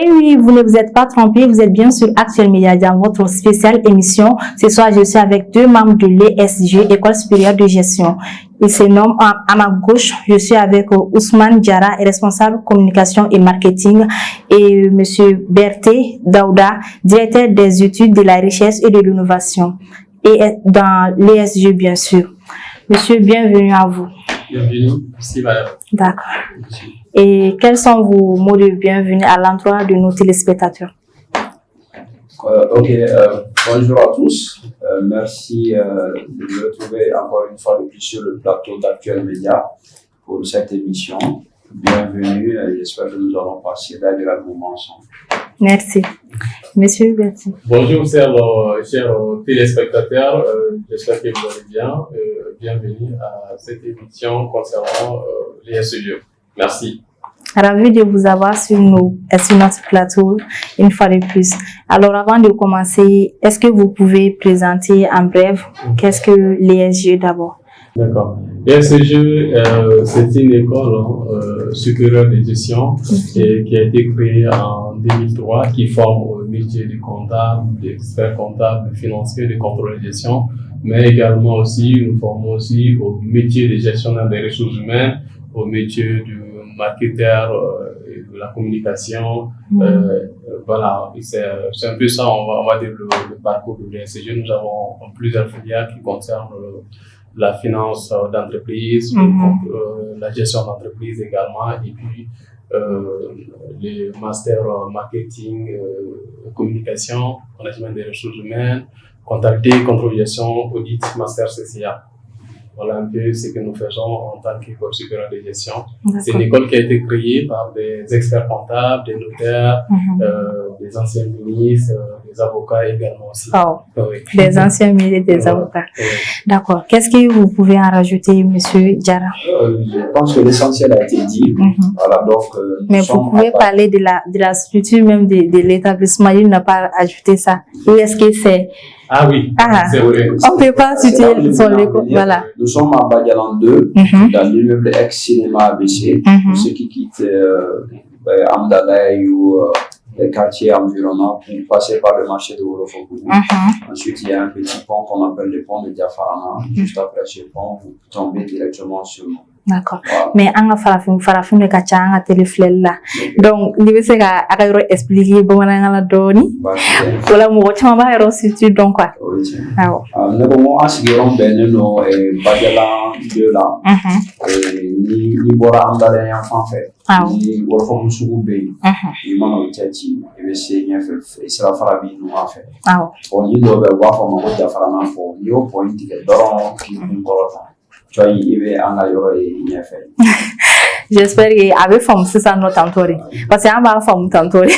Et oui, vous ne vous êtes pas trompé, vous êtes bien sur Actuel Média dans votre spéciale émission. Ce soir, je suis avec 2 membres de l'ESG, École supérieure de gestion. Ils se nomment à ma gauche, je suis avec Ousmane Diarra, responsable communication et marketing, et Monsieur Berté Daouda, directeur des études de la richesse et de l'innovation, et dans l'ESG bien sûr. Monsieur, bienvenue à vous. Bienvenue, merci madame. D'accord. Et quels sont vos mots de bienvenue à l'endroit de nos téléspectateurs? Bonjour à tous. Merci de me retrouver encore une fois de plus sur le plateau d'Actuel Média pour cette émission. Bienvenue, j'espère que nous allons passer d'agréables moments ensemble. Merci. Monsieur Berti. Bonjour chers téléspectateurs, j'espère que vous allez bien. Bienvenue à cette émission concernant l'ESG. Merci. Ravi de vous avoir sur notre plateau une fois de plus. Alors avant de commencer, est-ce que vous pouvez présenter en bref qu'est-ce que l'ESG d'abord? D'accord. L'ESG, c'est une école supérieure de gestion qui a été créée en 2003, qui forme au métier de comptable, d'expert comptable, de financier, de contrôle de gestion, mais également aussi, nous formons aussi au métier de gestionnaire des ressources humaines, au métier du marketeur, de la communication. Voilà, c'est un peu ça, on va dire le parcours de l'ESG. Nous avons plusieurs filières qui concernent la finance d'entreprise, la gestion d'entreprise également, et puis les masters marketing, communication, management des ressources humaines, comptabilité, contrôle de gestion, audit, master CCA. Voilà un peu ce que nous faisons en tant qu'école supérieure de gestion. C'est une école qui a été créée par des experts comptables, des notaires, des anciens ministres, des avocats également aussi. Oh, oui. Des anciens ministres, des avocats. D'accord. Qu'est-ce que vous pouvez en rajouter, Monsieur Diarra? Je pense que l'essentiel a été dit. Voilà, donc, mais vous pouvez parler de la structure même de l'établissement. Il n'a pas ajouté ça. Où est-ce que c'est? Ah oui, c'est vrai. On ne peut pas citer son école. Voilà. Nous sommes à Badialan 2, dans l'immeuble ex-cinéma ABC. Pour ceux qui quittent Amdalaï ou les quartiers environnants pour passer par le marché de Wolofogougou. Ensuite, il y a un petit pont qu'on appelle le pont de Diafarana. Juste après ce pont, vous tombez directement sur nous. D'accord. Voilà. Mais en farafin de kacha en téléflel là. Donc, il veut se expliquer comment on a donné. Voilà, moi, tu m'as pas reçu donc quoi. Oui. Alors, nous avons signé no Badialan 2 là. Ni bora andale enfant fait. Ni Wolofogougou sougou ni mano tati e be se nya fe isra farabi no a fait. On y doit avoir pour moi Diafarana pour yo point de doron qui nous bora. J'espère qu'il y avait forme c'est ça notre entouré parce que on va forme entouré.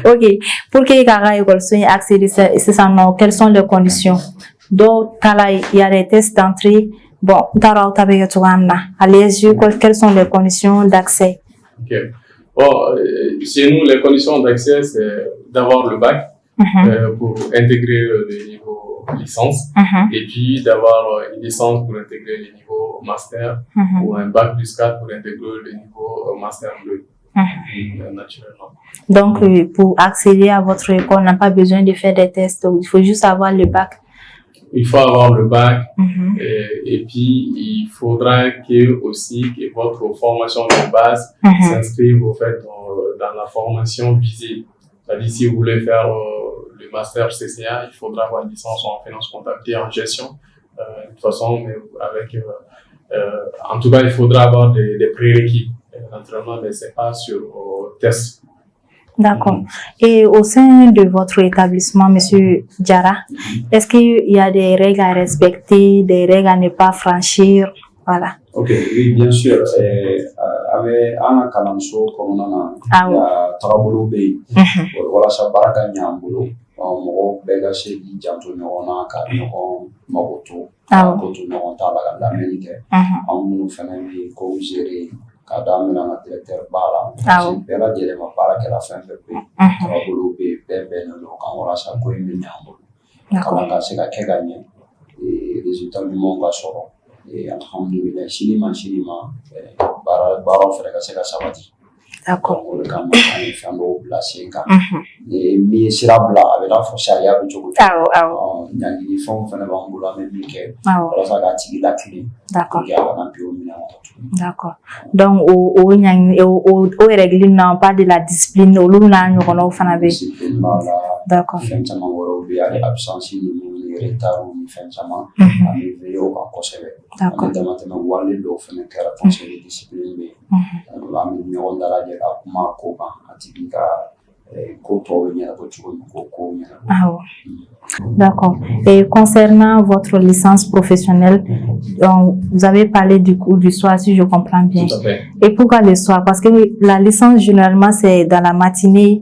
OK, pour que les écoles soient accéder c'est ça non, quelles sont les conditions? Donc il y a des tests d'entrée. Bon, quelles sont les conditions d'accès? OK. Bon, chez nous les conditions d'accès c'est d'avoir le bac pour intégrer le niveau licence et puis d'avoir une licence pour intégrer le niveau master ou un bac plus 4 pour intégrer le niveau master 2 naturellement. Donc pour accéder à votre école on n'a pas besoin de faire des tests, il faut juste avoir le bac. Il faut avoir le bac et puis il faudra aussi que votre formation de base s'inscrive au fait dans la formation visée. C'est-à-dire si vous voulez faire le master CCA, il faudra avoir une licence en finance comptabilité en gestion. De toute façon, mais avec en tout cas, il faudra avoir des prérequis naturellement, mais c'est pas sur test. D'accord. Et au sein de votre établissement, Monsieur Diarra, est-ce qu'il y a des règles à respecter, des règles à ne pas franchir? Voilà. Ok, oui, bien sûr. Avec Anna Kalanso, comme on a travaillé, voilà, ça va gagner un boulot. On va essayer de janto ɲɔgɔnna ka ɲɔgɔn mago to ko to ɲɔgɔn ta la ka lamɛnni kɛ an minnu fana bɛ ko gérer ka daminɛ an ka directeur ba la bɛɛ lajɛlen ma baara kɛla fɛn fɛn bɛ yen taabolo bɛ yen bɛɛ bɛnnen don kan walasa ko in bɛ ɲɛ an bolo kalan ka se ka kɛ ka ɲɛ résultat ɲumanw ka sɔrɔ alhamdulilayi sini ma baaraw fana ka se ka sabati. D'accord. O de kama an ye fɛn dɔw bila sen kan. Min ye sira bila a bɛ n'a fɔ sariya bɛ cogo di. Ɲangini fɛnw fana b'an bolo an bɛ min kɛ walasa k'a tigi lakile. D'accord. Pour que a kana bin o minɛn kɔnɔ. D'accord. Donc o règle na on parle de la discipline olu n'a ɲɔgɔnnaw fana bɛ. Discipline b'a la. D'accord. Fɛn caman wɛrɛw bɛ yen hali absence ninnu ni retard ni fɛn caman. An bɛ veiller o kan kosɛbɛ. D'accord. An bɛ damatɛmɛ wale dɔw fana kɛra conseil de discipline bɛ yen. An bɛ ɲɔgɔn dalajɛ ka kuma ko kan a tigi ka ko tɔw bɛ ɲɛnabɔ cogo min ko kow ɲɛnabɔ. D'accord. Et concernant votre licence professionnelle, donc, vous avez parlé du cours du soir, si je comprends bien. Tout à fait. Et pourquoi le soir? Parce que la licence, généralement, c'est dans la matinée.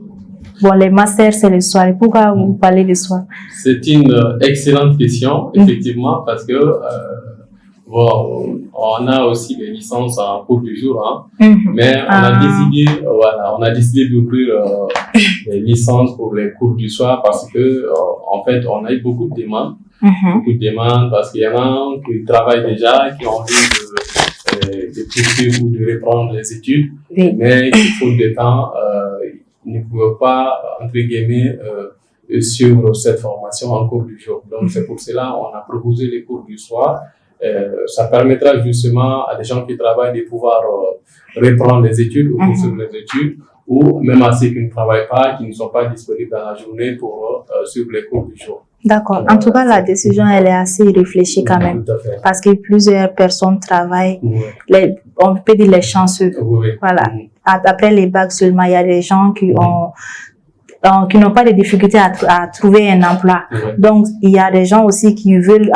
Bon, les masters, c'est le soir. Et pourquoi vous parlez le soir? C'est une excellente question, effectivement, parce que bon, on a aussi des licences en cours du jour, mais on a décidé d'ouvrir des licences pour les cours du soir parce que en fait, on a eu beaucoup de demandes parce qu'il y en a qui travaillent déjà, qui ont envie de poursuivre ou de reprendre les études, mais il faut du temps, ils ne pouvaient pas, entre guillemets, suivre cette formation en cours du jour. Donc, c'est pour cela qu'on a proposé les cours du soir. Ça permettra justement à des gens qui travaillent de pouvoir reprendre les études ou poursuivre les études, ou même à ceux qui ne travaillent pas, qui ne sont pas disponibles dans la journée pour suivre les cours du jour. D'accord. En tout cas, la décision, elle est assez réfléchie quand même. Tout à fait. Parce que plusieurs personnes travaillent. On peut dire les chanceux. Voilà. Après les bacs seulement, il y a des gens qui n'ont pas de difficultés à trouver un emploi. Donc, il y a des gens aussi qui veulent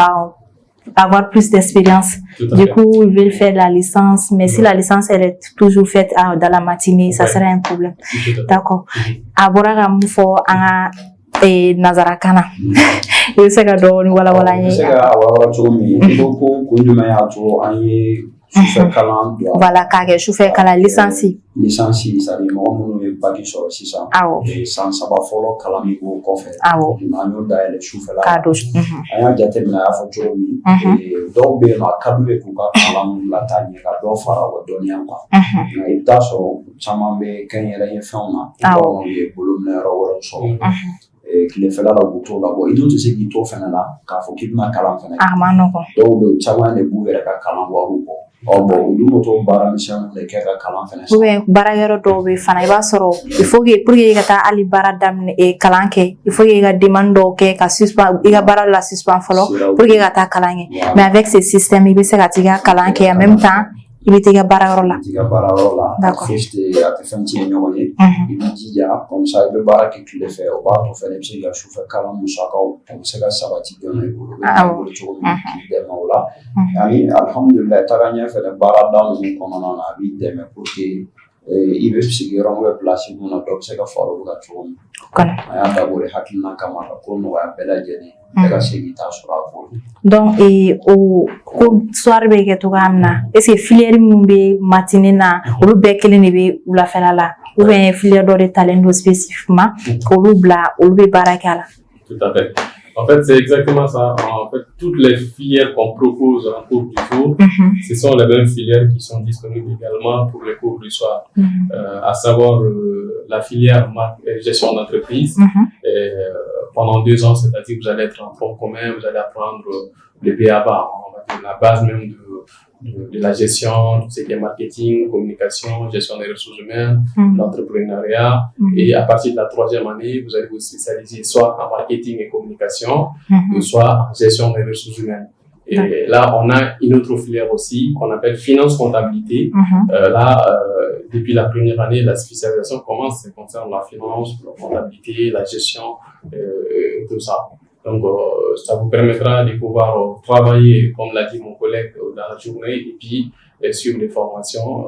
avoir plus d'expérience. Du coup, ils veulent faire la licence, mais si la licence elle est toujours faite dans la matinée, ça serait un problème. D'accord. Abora mufo anga nazarakana. Il se ka do ni wala wala ye. Se ka wala cogo min. Ko ko njuma ya to an ye sufɛ kalan bila. Voilà, k'a kɛ sufɛ kalan licence. Licence c'est-à-dire mɔgɔ minnu ye bac sɔrɔ sisan. San 3 fɔlɔ kalan min b'o kɔfɛ. An y'o dayɛlɛ sufɛla. K'a don. An y'a jateminɛ a y'a fɔ cogo min. Dɔw bɛ yen nɔ a ka d'u ye k'u ka kalan lataa ɲɛ ka dɔ fara o dɔnniya kan. Nka i bɛ taa sɔrɔ caman bɛ kɛnyɛrɛye fɛnw na. Dɔw ye bolominɛyɔrɔ wɛrɛw sɔrɔ. Tilefɛla la k'u t'o la bɔ i dun tɛ se k'i to fɛnɛ la k'a fɔ k'i bɛna kalan fɛnɛ kɛ. Ma nɔgɔn. Dɔw bɛ yen caman de b'u yɛrɛ ka kalan wariw bɔ. Bon olu m'o to baara misɛnninw de kɛ ka kalan fɛnɛ sɔrɔ. Ou bien baarakɛyɔrɔ dɔw bɛ fana i b'a sɔrɔ il faut que pour que i ka taa hali baara daminɛ kalan kɛ il faut que i ka demande dɔw kɛ ka suspend i ka baara la suspend fɔlɔ pour que i ka taa kalan kɛ mais avec ce système i bɛ se ka t'i ka kalan kɛ en même temps i bɛ t'i ka baarayɔrɔ la. I ka baarayɔrɔ la. D'accord. A tɛ fɛn tiɲɛ ɲɔgɔn ye. I b'i jija comme ça i bɛ baara kɛ tile fɛ o b'a to fɛnɛ i bɛ se k'i ka sufɛ kalan musakaw o bɛ se ka sabati joona i bolo. I bɛ bolo cogo min k'i dɛmɛ o la. Ani alihamudulilayi taga ɲɛ fɛnɛ baarada ninnu kɔnɔna na a b'i dɛmɛ pour que i bɛ sigiyɔrɔ min bɛ place mun na dɔ bɛ se ka fara olu kan cogo min. A y'a dabɔ de hakilina kama ka ko nɔgɔya bɛɛ lajɛlen. Donc, o ko soir bɛ kɛ cogoya min na est ce que filière min bɛ matinée na olu bɛɛ kelen de bɛ wulafɛla la ou bien filière dɔ de talen don spécifiquement k'olu bila olu bɛ baara kɛ a la. Tout à fait. En fait, c'est exactement ça. En fait, toutes les filières qu'on propose en cours du jour, ce sont les mêmes filières qui sont disponibles également pour les cours du soir, à savoir la filière gestion d'entreprise. Pendant 2 ans, c'est-à-dire que vous allez être en tronc commun, vous allez apprendre le B.A.B.A., la base même de la gestion, tout ce qui est marketing, communication, gestion des ressources humaines, l'entrepreneuriat. Et à partir de la 3e année, vous allez vous spécialiser soit en marketing et communication, ou soit en gestion des ressources humaines. Et là, on a une autre filière aussi qu'on appelle finance-comptabilité. Depuis la première année, la spécialisation commence, ça concerne la finance, la comptabilité, la gestion, tout ça. Donc, ça vous permettra de pouvoir travailler, comme l'a dit mon collègue, dans la journée et puis suivre les formations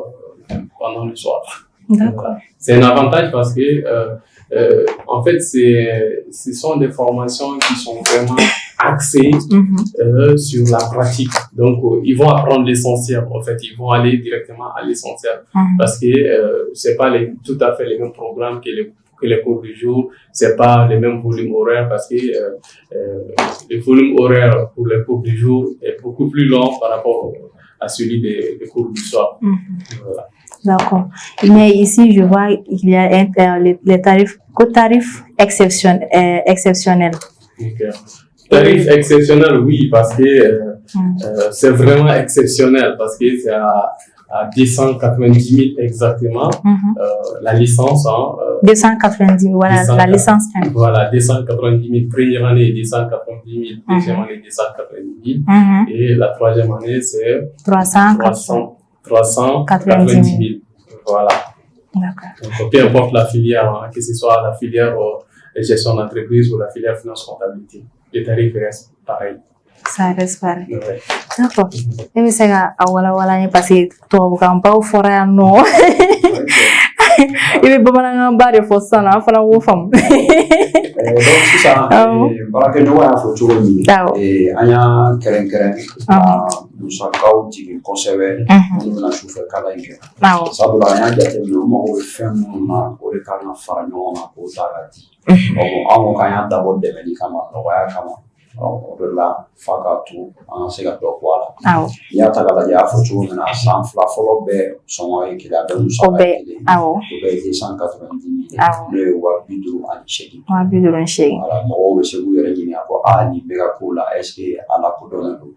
pendant le soir. D'accord. C'est un avantage parce que, en fait, ce sont des formations qui sont vraiment axées sur la pratique. Donc, ils vont apprendre l'essentiel. En fait, ils vont aller directement à l'essentiel parce que c'est pas tout à fait les mêmes programmes que les cours du jour, c'est pas les mêmes volumes horaires parce que le volume horaire pour les cours du jour est beaucoup plus long par rapport à celui des cours du soir. Voilà. D'accord. Mais ici, je vois qu'il y a les tarifs exceptionnels. Okay. Tarif exceptionnel, oui, parce que c'est vraiment exceptionnel, parce que c'est à 290 000 exactement, la licence. 290 000, voilà, la licence. Voilà, 290 000, première année, 290 000, deuxième année, 290 000, et la troisième année, c'est 390 000. Voilà. D'accord. Donc, peu importe la filière, que ce soit la filière gestion d'entreprise ou la filière finance comptabilité, les tarifs restent pareils. Ça reste pareil. Ouais. D'accord. Et c'est que parce que tu vas pas au forêt non. Il est pas mal en bas de force là, fala wo fam. Donc sisan baarakɛɲɔgɔn y'a fɔ cogo min an y'a kɛrɛnkɛrɛn ka musakaw jigin kosɛbɛ minnu bɛna sufɛ kalan in kɛ sabula an y'a jateminɛ u mago bɛ fɛn minnu na o de kan ka fara ɲɔgɔn kan k'o ta ka di an ko k'an y'a dabɔ dɛmɛli kama nɔgɔya kama o de la f'a ka to an ka se ka dɔ bɔ a la n'i y'a ta k'a lajɛ a y'a fɔ cogo min na san fila fɔlɔ bɛɛ sɔngɔ ye kelen a bɛɛ musaka ye kelen o bɛɛ ye 290 000 n'o ye 58,8 voilà mɔgɔw bɛ se k'u yɛrɛ ɲininka ko nin bɛ ka k'o la est ce que a lakodɔnnen don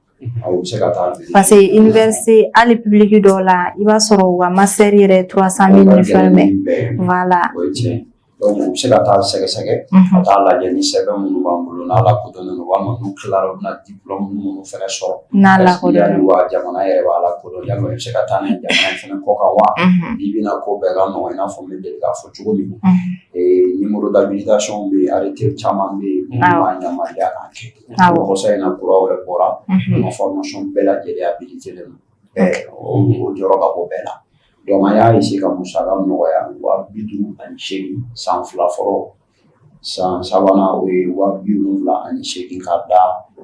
aw bɛ se ka taa parce que université hali public dɔw la i b'a sɔrɔ u ka master yɛrɛ 300 000 ni fɛn bɛɛ voilà o ye tiɲɛ donc u bɛ se ka taa sɛgɛsɛgɛ ka taa lajɛ ni sɛbɛn minnu b'an bolo n'a lakodɔnnen don walima n'u tilara u bɛna diplôme minnu fɛnɛ sɔrɔ n'a lakodɔnnen wa jamana yɛrɛ b'a lakodɔn yalima i bɛ se ka taa ni jamana in fɛnɛ kɔ kan wa i bɛna ko bɛɛ ka nɔgɔ i n'a fɔ n bɛ deli k'a fɔ cogo min numéro d'habilitation bɛ yen arrêté caman bɛ yen minnu b'a yamaruya k'a kɛ kɔsa in na kura wɛrɛ bɔra an ka formation bɛɛ lajɛlen habilitelen don o jɔyɔrɔ ka bɔ bɛɛ la donc an y'a essayer ka musaka nɔgɔya 58,000 san fila fɔlɔ san sabanan o ye 78,000 k'a da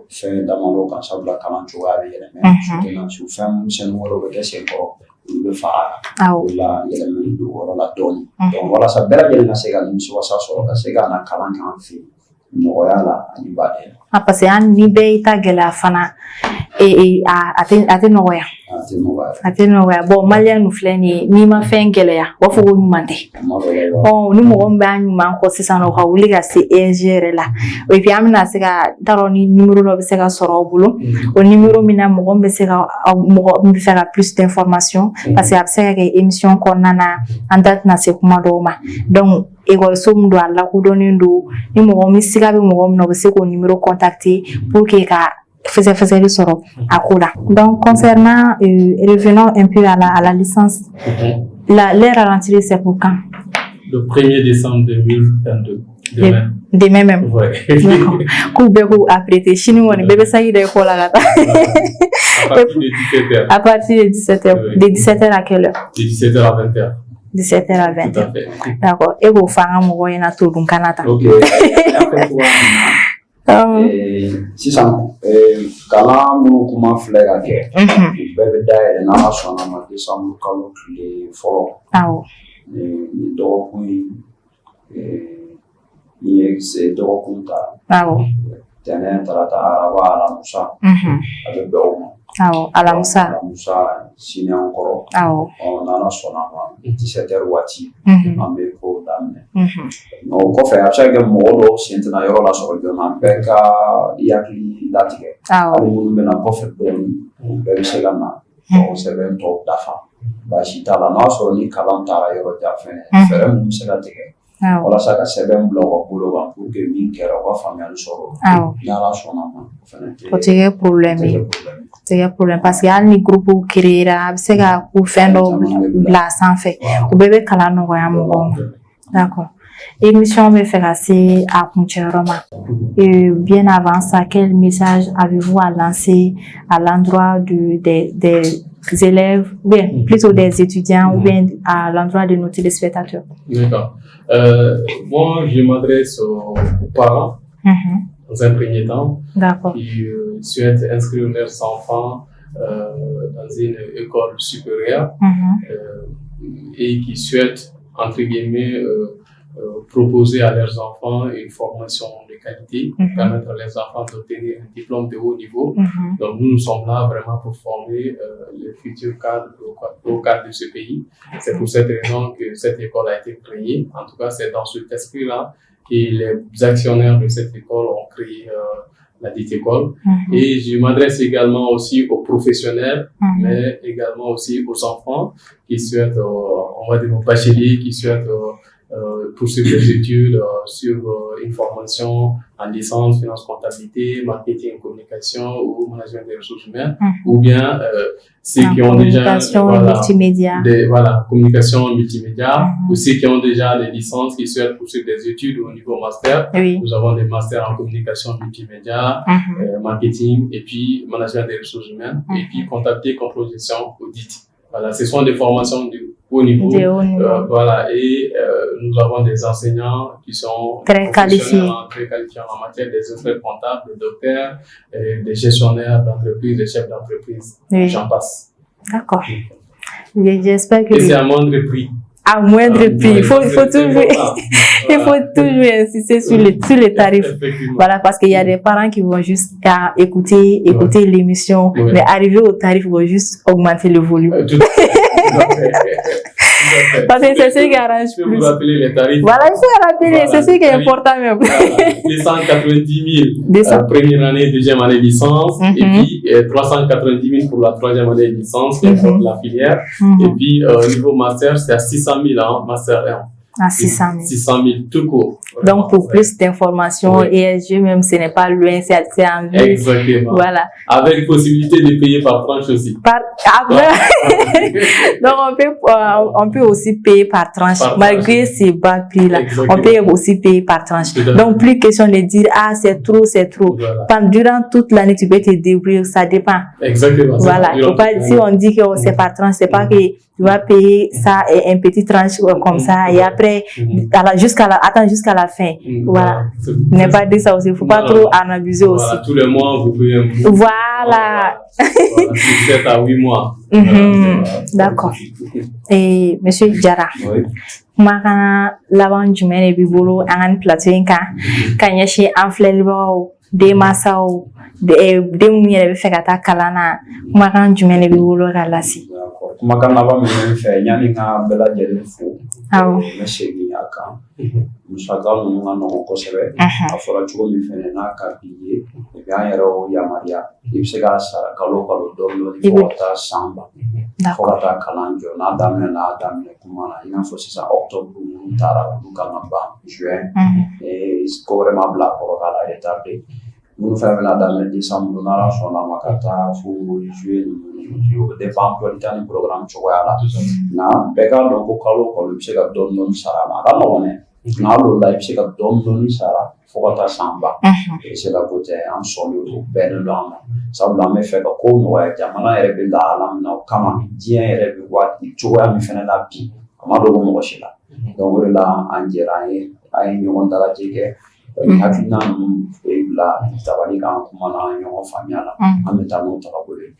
fɛn damadɔ kan sabula kalan cogoya bɛ yɛlɛmɛ soutenance fɛn misɛnnin wɛrɛw bɛ kɛ sen kɔrɔ olu bɛ fara a kan o la yɛlɛmɛli don o yɔrɔ la dɔɔnin donc walasa bɛɛ lajɛlen ka se ka nimisiwasa sɔrɔ ka se ka na kalan kɛ an fɛ yen nɔgɔya la ani baden parce que an ni bɛɛ y'i ta gɛlɛya fana a tɛ nɔgɔya a tɛ nɔgɔya bon maliyɛn nu filɛ nin ye n'i ma fɛn gɛlɛya u b'a fɔ ko ɲuman tɛ ni mɔgɔ min b'a ɲuman kɔ sisan o ka wuli ka se ESG yɛrɛ la et puis an bɛna se ka t'a dɔn ni numéro dɔ bɛ se ka sɔrɔ aw bolo o numéro min na mɔgɔ min bɛ se ka mɔgɔ min bɛ fɛ ka plus d'information parce que a bɛ se ka kɛ émission kɔnɔna na an da tɛna se kuma dɔw ma donc ekɔliso min don a lakodɔnnen don ni mɔgɔ min siga bɛ mɔgɔ min na o bɛ se k'o numéro contacter pour que ka fɛsɛfɛsɛli sɔrɔ a ko la donc concernant revenons un peu à la licence les rentrées c'est pour quand? Le 1er décembre 2022 demain même k'u bɛɛ k'u apprêter sini kɔni bɛɛ bɛ sagi da école la ka taa à partir de 17h de 17h à quelle heure? De 17h à 20h 17h à 20h d'accord e k'o fɔ an ka mɔgɔw ɲɛna to dun kana ta sisan kalan minnu kuma filɛ ka kɛ u bɛɛ bɛ dayɛlɛ n'ala sɔnna ma décembre kalo tile fɔlɔ ni dɔgɔkun ni ye dɔgɔkun ta tɛnɛn tarata araba alamusa a bɛ bɛn o ma alamisa sinɛn kɔrɔ n'ala sɔnna ma 17h waati an bɛ ko daminɛ o kɔfɛ a bɛ se ka kɛ mɔgɔ dɔw sen tɛna yɔrɔ la sɔrɔ joona bɛɛ ka hakili latigɛ hali minnu bɛna kɔfɛ dɔɔnin u bɛɛ bɛ se ka na o sɛbɛn tɔw dafa baasi t'a la n'a sɔrɔ ni kalan taara yɔrɔ jan fɛnɛ fɛɛrɛ mun bɛ se ka tigɛ walasa ka sɛbɛn bila u ka bolo kan pour que min kɛra u ka faamuyali sɔrɔ n'ala sɔnna ma o tɛ kɛ problème ye tɛ kɛ problème parce que hali ni groupe créera a bɛ se ka ko fɛn dɔw bila a sanfɛ u bɛɛ bɛ kalan nɔgɔya mɔgɔw ma d'accord émission bɛ fɛ ka se a kuncɛyɔrɔ ma bien avant ça quel message avez-vous à lancer à l'endroit des élèves ou bien plutôt des étudiants ou bien à l'endroit de nos téléspectateurs? D'accord. Moi, je m'adresse aux parents dans un premier temps qui souhaitent inscrire leurs enfants dans une école supérieure et qui souhaitent, entre guillemets, proposer à leurs enfants une formation de qualité, permettre à leurs enfants d'obtenir un diplôme de haut niveau. Donc nous sommes là vraiment pour former les futurs cadres au cadre de ce pays. C'est pour cette raison que cette école a été créée. En tout cas, c'est dans cet esprit-là que les actionnaires de cette école ont créé la dite école. Et je m'adresse également aussi aux professionnels, mais également aussi aux enfants qui souhaitent, on va dire aux bacheliers, qui souhaitent poursuivre des études sur une formation en licence, finance, comptabilité, marketing, communication ou management des ressources humaines, ou bien ceux qui ont déjà multimédia. Communication multimédia, ou ceux qui ont déjà les licences qui souhaitent poursuivre des études au niveau master. Nous avons des masters en communication multimédia, marketing, et puis management des ressources humaines, et puis comptabilité, contrôle, gestion, audit. Voilà, ce sont des formations du haut niveau. Et nous avons des enseignants qui sont très qualifiés en matière des experts comptables, des docteurs, des gestionnaires d'entreprise, des chefs d'entreprise. J'en passe. D'accord. J'espère que... Et c'est à moindre prix. À moindre prix. Il faut toujours insister sur les tarifs. Voilà, parce qu'il y a des parents qui vont juste écouter l'émission, mais arriver au tarif, ils vont juste augmenter le volume. Parce que c'est ce qui arrange plus. Vous rappeler les tarifs. Voilà, il faut rappeler, c'est ce qui est important même. 290 000 première année, deuxième année licence, et puis 390 000 pour la troisième année licence, qui est la filière. Et puis au niveau master, c'est à 600 000 master 1. À 600 000. 600 000 tout court. Donc, pour plus d'informations, ESG même, ce n'est pas loin, c'est en ville. Exactement. Voilà. Avec possibilité de payer par tranche aussi. Donc, on peut aussi payer par tranche, malgré ces bas prix-là. On peut aussi payer par tranche. Donc, plus question de dire, c'est trop. Voilà. Durant toute l'année, tu peux te débrouiller, ça dépend. Exactement. Voilà. Si on dit que c'est par tranche, c'est pas que tu vas payer ça et un petit tranche comme ça, et après, attends jusqu'à la fin. Voilà. N'est pas dit ça aussi. Il ne faut pas trop en abuser aussi. Voilà. Tous les mois, vous pouvez un peu. Voilà. 7 à 8 mois. D'accord. Et monsieur Diarra. Oui. Maka laban jumɛn de b'i bolo an ka plateau in kan ka ɲɛsin an filɛlibagaw denmansaw den minnu yɛrɛ bɛ fɛ ka taa kalan na kumakan jumɛn de b'i bolo ka lase. Kumakan laban min bɛ n fɛ yanni ka bɛɛ lajɛlen fo. Awɔ. N bɛ segin a kan. Musaka ninnu ka nɔgɔn kosɛbɛ. A fɔra cogo min fɛnɛ n'a ka b'i ye i bɛ an yɛrɛ o yamaruya i bɛ se k'a sara kalo dɔɔni fo ka taa san ban. Fo ka taa kalan jɔ n'a daminɛ kuma na i n'a fɔ sisan octobre minnu taara olu kan ka ban juin ko wɛrɛ ma bila a kɔrɔ k'a la retarder minnu fɛnɛ bɛna daminɛ décembre n'ala sɔnna ma ka taa fo juillet ninnu o bɛ dépend actualité ni programme cogoya la nka bɛɛ k'a dɔn ko kalo i bɛ se ka dɔɔni sara a ka nɔgɔn dɛ nka hali o la i bɛ se ka dɔɔni sara fo ka taa san ban c'est la ko tɛ an sɔnni o bɛnnen don an ma sabula an bɛ fɛ ka ko nɔgɔya jamana yɛrɛ bɛ lahala min na o kama diɲɛ yɛrɛ bɛ waati cogoya min fɛnɛ na bi a ma dogo mɔgɔ si la donc o de la an jɛra an ye ɲɔgɔn dalajɛ kɛ hakilina ninnu bila tabali kan kuma na an ɲɔgɔn faamuya la an bɛ taa n'o tagabolo ye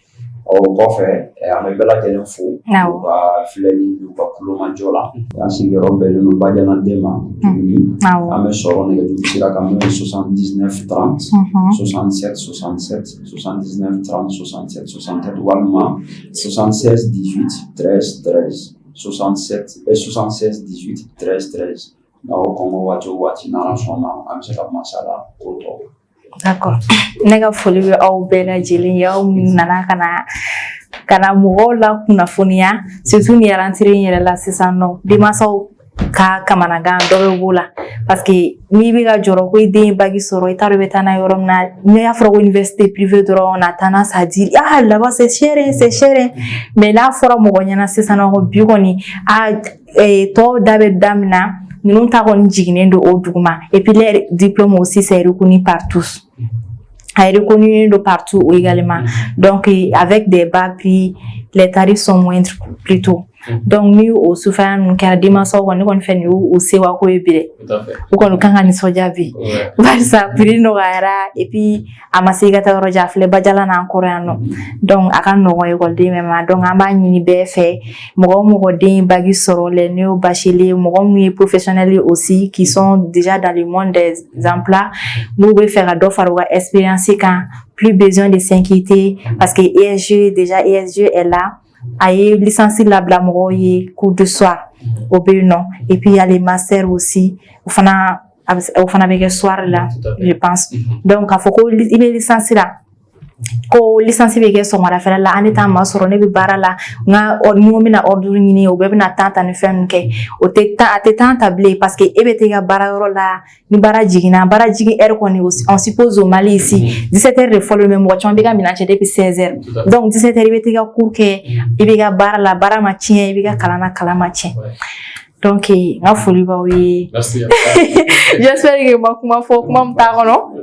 o kɔfɛ an bɛ bɛɛ lajɛlen fo u ka filɛli n'u ka kulomajɔ la an sigiyɔrɔ bɛnnen don Badianaden ma tuguni an bɛ sɔrɔ nɛgɛjuru sira kan n'o ye 79 30 67 67 79 30 67 67 walima 76 18 13 13 76 18 13 13 n'aw kɔngɔ waati o waati n'ala sɔnna an bɛ se ka masala o tɔ. D'accord. Ne ka foli bɛ aw bɛɛ lajɛlen ye aw minnu nana ka na mɔgɔw la kunnafoniya surtout ni rentrée in yɛrɛ la sisan nɔ denmansaw ka kamanagan dɔ bɛ b'o la parce que n'i bɛ ka jɔrɔ ko i den ye bagi sɔrɔ i t'a dɔn i bɛ taa n'a yɔrɔ min na n'i y'a fɔra ko université privée dɔrɔn on a tendance à dire là-bas c'est cher mais n'a fɔra mɔgɔ ɲɛna sisan nɔ bi kɔni tɔw da bɛ daminɛ ninnu ta kɔni jiginnen don o duguma et puis les diplômes aussi c'est reconnu par tous est reconnu partout également donc avec des bas prix les tarifs sont moindres plutôt Donc ni o souffert nous car dimanche on ne fait nous c'est wa ko ebire ou qu'on kan ni soja bi ça prix no gara et puis amasiga ta roja fle bajala na encore no donc aka no ko école de même donc amba ni be fait mo de bagi soro les néo bachelier mo professionnels aussi qui sont déjà dans le monde des emplois nous veut faire do faroga expérience quand plus besoin de s'inquiéter parce que ESG est là aye licencié la blamoye cours de soir au non et puis il y a les masters aussi au fana avec soir là je pense donc il faut qu'il est licencié là ko licencié bege so mara fela la anita ma soro ne bi bara la nga ni mina ordre ni o be na tanta ne fen ke o te tanta blé parce que ebe te ga bara ro la ni bara jigina ko ni on suppose au Mali ici 17h de follow même mo chon be ga mina che depuis 16h donc 17h ebe te ga cour ke ebe ga bara ma chien ebe ga kala ma chien donc nga foli ba wi merci j'espère que ma fo kuma mta kono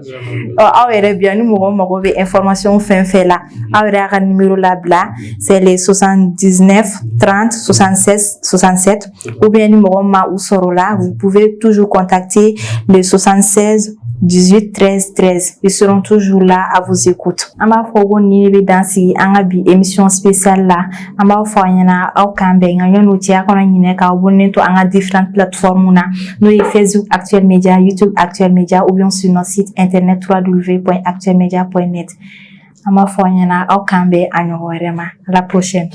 awere bien ni mo be information fait là awere numéro là bla c'est les 79 30 76 67 ou bien numéro ma ou soro là vous pouvez toujours contacter le 76 18 13 13 ils seront toujours là à vous écouter ama fogo ni be dansi anga bi émission spéciale là ama fo nyana au kambe nga no tia kono nyine ka abonner to anga différentes plateformes na no Facebook Actuel Média, YouTube Actuel Média ou bien sur notre site internet www.actuelmedia.net ama fo nyana au kambe anyo à la prochaine.